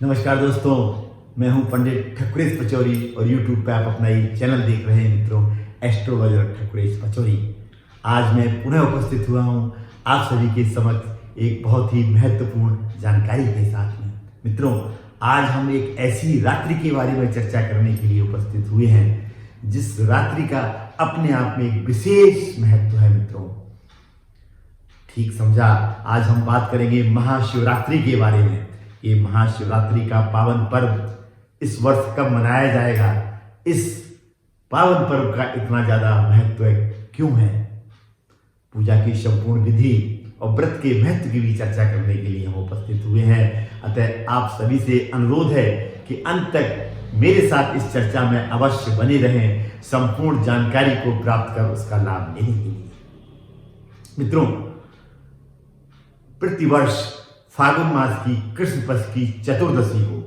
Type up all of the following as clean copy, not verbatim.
नमस्कार दोस्तों, मैं हूं पंडित ठकुरेश पचौरी और YouTube पे आप अपना ये चैनल देख रहे हैं मित्रों, एस्ट्रोलॉजर ठकुरेश पचौरी। आज मैं पुनः उपस्थित हुआ हूं आप सभी के समक्ष एक बहुत ही महत्वपूर्ण जानकारी के साथ में। मित्रों, आज हम एक ऐसी रात्रि के बारे में चर्चा करने के लिए उपस्थित हुए हैं जिस रात्रि का अपने आप में एक विशेष महत्व है। मित्रों, ठीक समझा, आज हम बात करेंगे महाशिवरात्रि के बारे में। ये महाशिवरात्रि का पावन पर्व इस वर्ष कब मनाया जाएगा, इस पावन पर्व का इतना ज्यादा महत्व क्यों है, पूजा की संपूर्ण विधि और व्रत के महत्व की भी चर्चा करने के लिए हम उपस्थित हुए हैं। अतः आप सभी से अनुरोध है कि अंत तक मेरे साथ इस चर्चा में अवश्य बने रहें, संपूर्ण जानकारी को प्राप्त कर उसका लाभ लेने के लिए। मित्रों, प्रतिवर्ष फागुन मास की कृष्ण पक्ष की चतुर्दशी को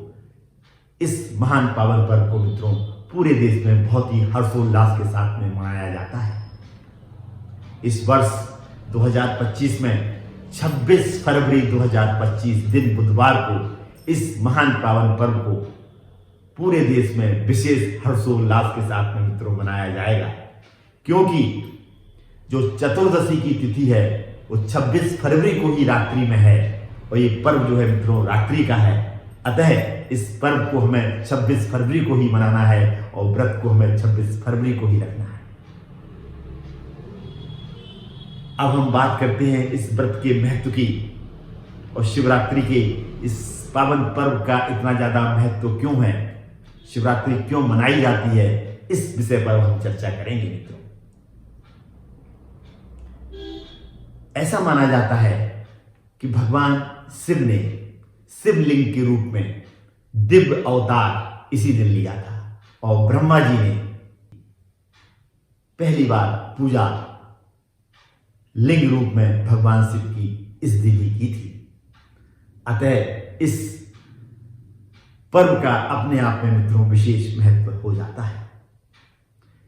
इस महान पावन पर्व को मित्रों पूरे देश में बहुत ही हर्षोल्लास के साथ में मनाया जाता है। इस वर्ष 2025 में 26 फरवरी 2025 दिन बुधवार को इस महान पावन पर्व को पूरे देश में विशेष हर्षोल्लास के साथ में मित्रों मनाया जाएगा, क्योंकि जो चतुर्दशी की तिथि है वो 26 फरवरी को ही रात्रि में है और ये पर्व जो है मित्रों रात्रि का है। अतः इस पर्व को हमें 26 फरवरी को ही मनाना है और व्रत को हमें 26 फरवरी को ही रखना है। अब हम बात करते हैं इस व्रत के महत्व की और शिवरात्रि के इस पावन पर्व का इतना ज्यादा महत्व क्यों है, शिवरात्रि क्यों मनाई जाती है, इस विषय पर हम चर्चा करेंगे। मित्रों, ऐसा माना जाता है कि भगवान शिव ने शिवलिंग के रूप में दिव्य अवतार इसी दिन लिया था और ब्रह्मा जी ने पहली बार पूजा लिंग रूप में भगवान शिव की इस दिन ही की थी। अतः इस पर्व का अपने आप में मित्रों विशेष महत्व हो जाता है।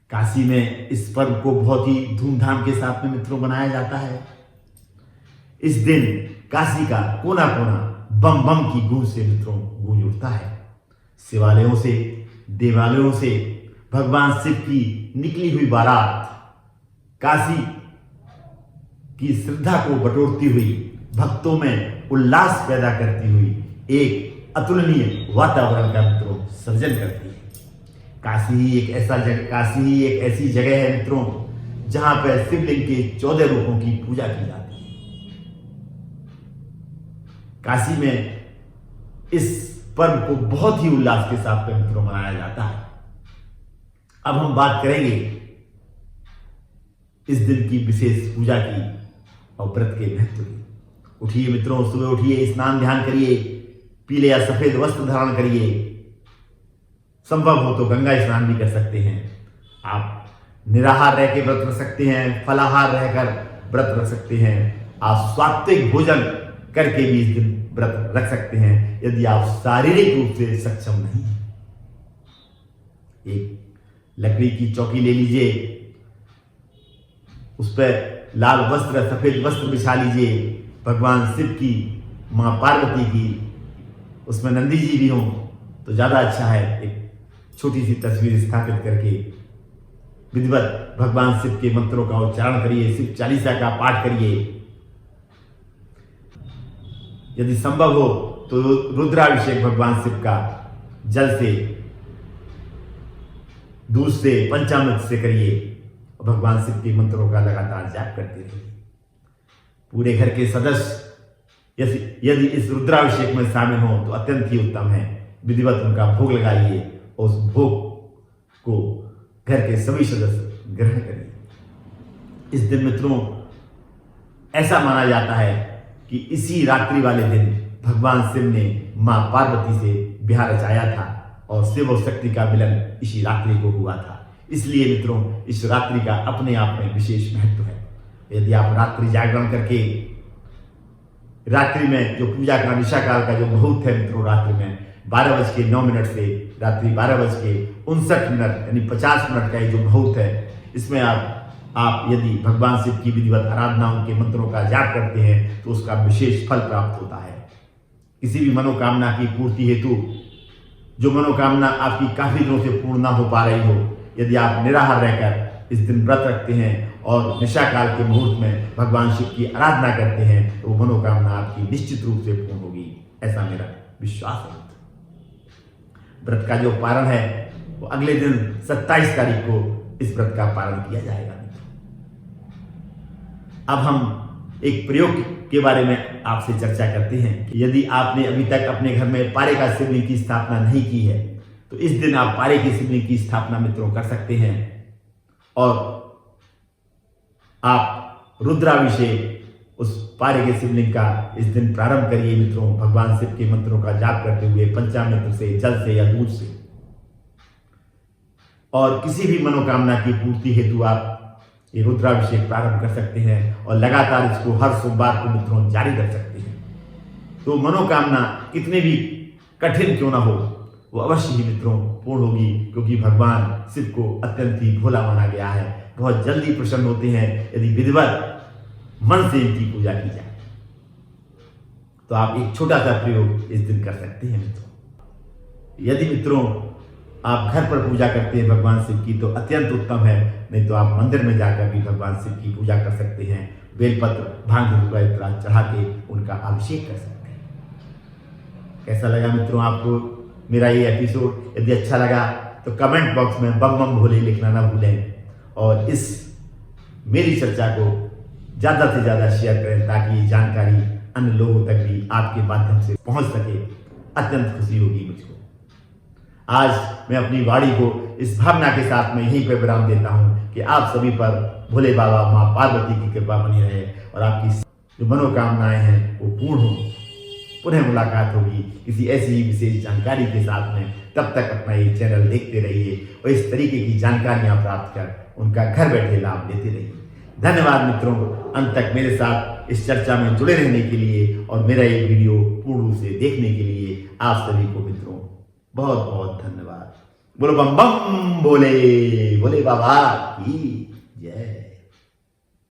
काशी में इस पर्व को बहुत ही धूमधाम के साथ में मित्रों मनाया जाता है। इस दिन काशी का कोना कोना बम बम की गूंज से मित्रों गूंज उठता है। शिवालयों से, देवालयों से भगवान शिव की निकली हुई बारात काशी की श्रद्धा को बटोरती हुई, भक्तों में उल्लास पैदा करती हुई एक अतुलनीय वातावरण का मित्रों सृजन करती है। काशी ही एक ऐसी जगह है मित्रों जहां पर शिवलिंग के 14 रूपों की पूजा की जाती है। काशी में इस पर्व को बहुत ही उल्लास के साथ में मित्रों मनाया जाता है। अब हम बात करेंगे इस दिन की विशेष पूजा की और व्रत के महत्व की। उठिए मित्रों, सुबह उठिए, स्नान ध्यान करिए, पीले या सफेद वस्त्र धारण करिए, संभव हो तो गंगा स्नान भी कर सकते हैं। आप निराहार रह के व्रत रख सकते हैं, फलाहार रहकर व्रत रख सकते हैं, आप सात्विक भोजन करके भी इस दिन व्रत रख सकते हैं यदि आप शारीरिक रूप से सक्षम नहीं हैं। एक लकड़ी की चौकी ले लीजिए, उस पर लाल वस्त्र, सफेद वस्त्र बिछा लीजिए, भगवान शिव की, मां पार्वती की, उसमें नंदी जी भी हों तो ज्यादा अच्छा है। एक छोटी सी तस्वीर स्थापित करके विधिवत भगवान शिव के मंत्रों का उच्चारण करिए, शिव चालीसा का पाठ करिए। यदि संभव हो तो रुद्राभिषेक भगवान शिव का जल से, दूध से, पंचामृत से करिए और भगवान शिव के मंत्रों का लगातार जाप करते रहिए। पूरे घर के सदस्य यदि इस रुद्राभिषेक में शामिल हो तो अत्यंत ही उत्तम है। विधिवत उनका भोग लगाइए और उस भोग को घर के सभी सदस्य ग्रहण करिए। इस दिन मित्रों ऐसा माना जाता है कि इसी रात्रि वाले दिन भगवान शिव ने मां पार्वती से ब्याह रचाया था और शिव और शक्ति का मिलन इसी रात्रि को हुआ था। इसलिए मित्रों इस रात्रि का अपने आप में विशेष महत्व है। यदि आप रात्रि जागरण करके रात्रि में जो पूजा का निशा काल का जो मुहूर्त है मित्रों, रात्रि में 12:09 से रात्रि 12:59 यानी 50 मिनट का ये जो मुहूर्त है, इसमें आप यदि भगवान शिव की विधिवत आराधना, उनके मंत्रों का जाप करते हैं तो उसका विशेष फल प्राप्त होता है। किसी भी मनोकामना की पूर्ति हेतु जो मनोकामना आपकी काफी दिनों से पूर्ण ना हो पा रही हो, यदि आप निराहार रहकर इस दिन व्रत रखते हैं और निशा काल के मुहूर्त में भगवान शिव की आराधना करते हैं तो वो मनोकामना आपकी निश्चित रूप से पूर्ण होगी, ऐसा मेरा विश्वास है। व्रत का जो पारण है वो अगले दिन 27 तारीख को इस व्रत का पारण किया जाएगा। अब हम एक प्रयोग के बारे में आपसे चर्चा करते हैं कि यदि आपने अभी तक अपने घर में पारे का शिवलिंग की स्थापना नहीं की है तो इस दिन आप पारे की शिवलिंग की स्थापना मित्रों कर सकते हैं और आप रुद्राभिषेक उस पारे के शिवलिंग का इस दिन प्रारंभ करिए मित्रों, भगवान शिव के मंत्रों का जाप करते हुए पंचामृत से, जल से या दूध से। और किसी भी मनोकामना की पूर्ति हेतु आप ये रुद्राभिषेक प्रारंभ कर सकते हैं और लगातार इसको हर सोमवार को मित्रों जारी रख सकते हैं। तो मनोकामना कितने भी कठिन क्यों ना हो वो अवश्य ही मित्रों पूर्ण होगी, क्योंकि भगवान शिव को अत्यंत ही भोला माना गया है। बहुत जल्दी प्रसन्न होते हैं यदि विधिवत मन से इनकी पूजा की जाए। तो आप एक छोटा सा प्रयोग इस दिन कर सकते हैं मित्रों। यदि मित्रों आप घर पर पूजा करते हैं भगवान शिव की तो अत्यंत उत्तम है, नहीं तो आप मंदिर में जाकर भी भगवान शिव की पूजा कर सकते हैं। बेलपत्र, भांग धतूरा इत्यादि चढ़ा के उनका अभिषेक कर सकते हैं। कैसा लगा मित्रों आपको मेरा ये एपिसोड? यदि अच्छा लगा तो कमेंट बॉक्स में बम बम भोले लिखना ना भूलें और इस मेरी चर्चा को ज़्यादा से ज़्यादा शेयर करें ताकि ये जानकारी अन्य लोगों तक भी आपके माध्यम से पहुंच सके। अत्यंत खुशी होगी मुझको। आज मैं अपनी वाणी को इस भावना के साथ में यहीं पर विराम देता हूं कि आप सभी पर भोले बाबा माँ पार्वती की कृपा बनी रहे और आपकी जो मनोकामनाएं हैं वो पूर्ण हो। पुनः मुलाकात होगी किसी ऐसी ही विशेष जानकारी के साथ में। तब तक अपना ये चैनल देखते रहिए और इस तरीके की जानकारियां प्राप्त कर उनका घर बैठे लाभ लेते रहिए। धन्यवाद मित्रों, अंत तक मेरे साथ इस चर्चा में जुड़े रहने के लिए और मेरा ये वीडियो पूर्ण रूप से देखने के लिए आप सभी को मित्रों बहुत बहुत धन्यवाद। बोलो बम बम भोले, भोले बाबा की जय।